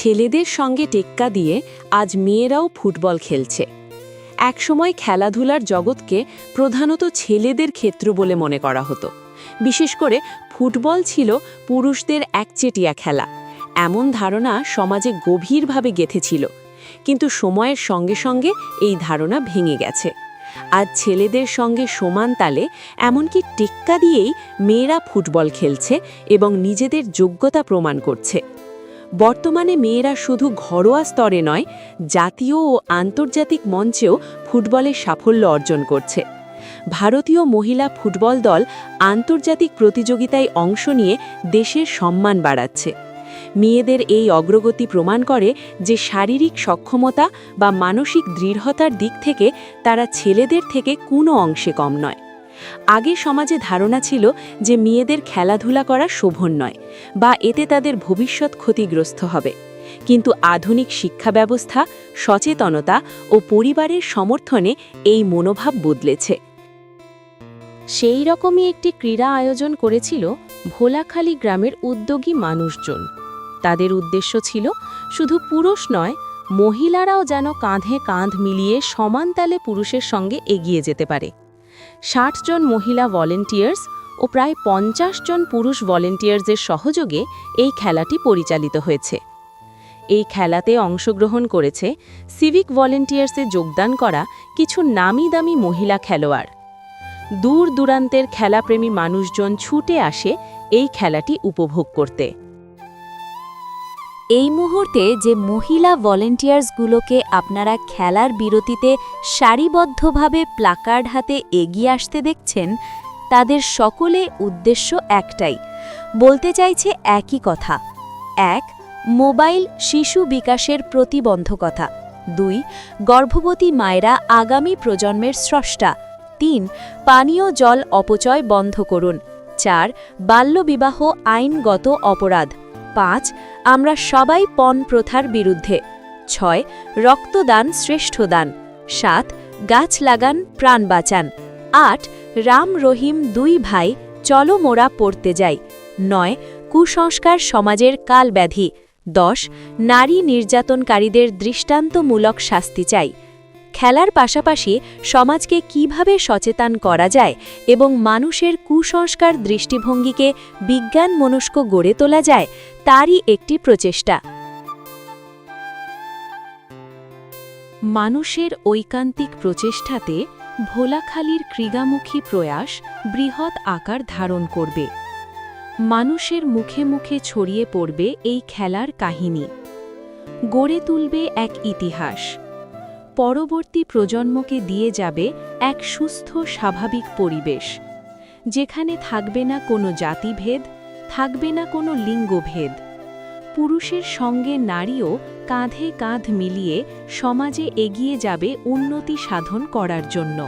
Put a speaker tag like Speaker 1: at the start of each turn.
Speaker 1: ছেলেদের সঙ্গে টেক্কা দিয়ে আজ মেয়েরাও ফুটবল খেলছে। একসময় খেলাধুলার জগৎকে প্রধানত ছেলেদের ক্ষেত্র বলে মনে করা হতো। বিশেষ করে ফুটবল ছিল পুরুষদের একচেটিয়া খেলা, এমন ধারণা সমাজে গভীরভাবে গেঁথেছিল। কিন্তু সময়ের সঙ্গে সঙ্গে এই ধারণা ভেঙে গেছে। আজ ছেলেদের সঙ্গে সমান তালে, এমনকি টেক্কা দিয়েই মেয়েরা ফুটবল খেলছে এবং নিজেদের যোগ্যতা প্রমাণ করছে। বর্তমানে মেয়েরা শুধু ঘরোয়া স্তরে নয়, জাতীয় ও আন্তর্জাতিক মঞ্চেও ফুটবলের সাফল্য অর্জন করছে। ভারতীয় মহিলা ফুটবল দল আন্তর্জাতিক প্রতিযোগিতায় অংশ নিয়ে দেশের সম্মান বাড়াচ্ছে। মেয়েদের এই অগ্রগতি প্রমাণ করে যে শারীরিক সক্ষমতা বা মানসিক দৃঢ়তার দিক থেকে তারা ছেলেদের থেকে কোনো অংশে কম নয়। আগে সমাজে ধারণা ছিল যে মেয়েদের খেলাধুলা করা শোভন নয় বা এতে তাদের ভবিষ্যৎ ক্ষতিগ্রস্ত হবে। কিন্তু আধুনিক শিক্ষা ব্যবস্থা, সচেতনতা ও পরিবারের সমর্থনে এই মনোভাব বদলেছে।
Speaker 2: সেই রকমই একটি ক্রীড়া আয়োজন করেছিল ভোলাখালী গ্রামের উদ্যোগী মানুষজন। তাদের উদ্দেশ্য ছিল শুধু পুরুষ নয়, মহিলারাও যেন কাঁধে কাঁধ মিলিয়ে সমান তালে পুরুষের সঙ্গে এগিয়ে যেতে পারে। ৬০ জন মহিলা ভলেন্টিয়ার্স ও প্রায় ৫০ জন পুরুষ ভলেন্টিয়ার্সের সহযোগে এই খেলাটি পরিচালিত হয়েছে। এই খেলাতে অংশগ্রহণ করেছে সিভিক ভলেন্টিয়ার্সে যোগদান করা কিছু নামি দামি মহিলা খেলোয়াড়। দূর দূরান্তের খেলাপ্রেমী মানুষজন ছুটে আসে এই খেলাটি উপভোগ করতে।
Speaker 3: এই মুহূর্তে যে মহিলা ভলেন্টিয়ার্সগুলোকে আপনারা খেলার বিরতিতে সারিবদ্ধভাবে প্লাকার্ড হাতে এগিয়ে আসতে দেখছেন, তাদের সকলে উদ্দেশ্য একটাই, বলতে চাইছে একই কথা। ১. মোবাইল শিশু বিকাশের প্রতিবন্ধকতা। ২. গর্ভবতী মায়েরা আগামী প্রজন্মের স্রষ্টা। ৩. পানীয় জল অপচয় বন্ধ করুন। ৪. বাল্যবিবাহ আইনগত অপরাধ। ৫. আমরা সবাই পণ প্রথার বিরুদ্ধে। ৬. রক্তদান শ্রেষ্ঠ দান। ৭. গাছ লাগান প্রাণ বাঁচান। ৮. রাম রহিম ২ ভাই, চলো মোরা পড়তে যাই। ৯. কুসংস্কার সমাজের কালব্যাধি। ১০. নারী নির্যাতনকারীদের দৃষ্টান্তমূলক শাস্তি চাই। খেলার পাশাপাশি সমাজকে কিভাবে সচেতন করা যায় এবং মানুষের কুসংস্কার দৃষ্টিভঙ্গিকে বিজ্ঞানমনস্ক গড়ে তোলা যায়, তারই একটি প্রচেষ্টা।
Speaker 2: মানুষের ঐকান্তিক প্রচেষ্টাতে ভোলাখালীর ক্রীড়ামুখী প্রয়াস বৃহৎ আকার ধারণ করবে। মানুষের মুখে মুখে ছড়িয়ে পড়বে এই খেলার কাহিনী, গড়ে তুলবে এক ইতিহাস। পরবর্তী প্রজন্মকে দিয়ে যাবে এক সুস্থ স্বাভাবিক পরিবেশ, যেখানে থাকবে না কোনো জাতিভেদ, থাকবে না কোনো লিঙ্গভেদ। পুরুষের সঙ্গে নারীও কাঁধে কাঁধ মিলিয়ে সমাজে এগিয়ে যাবে উন্নতি সাধন করার জন্য।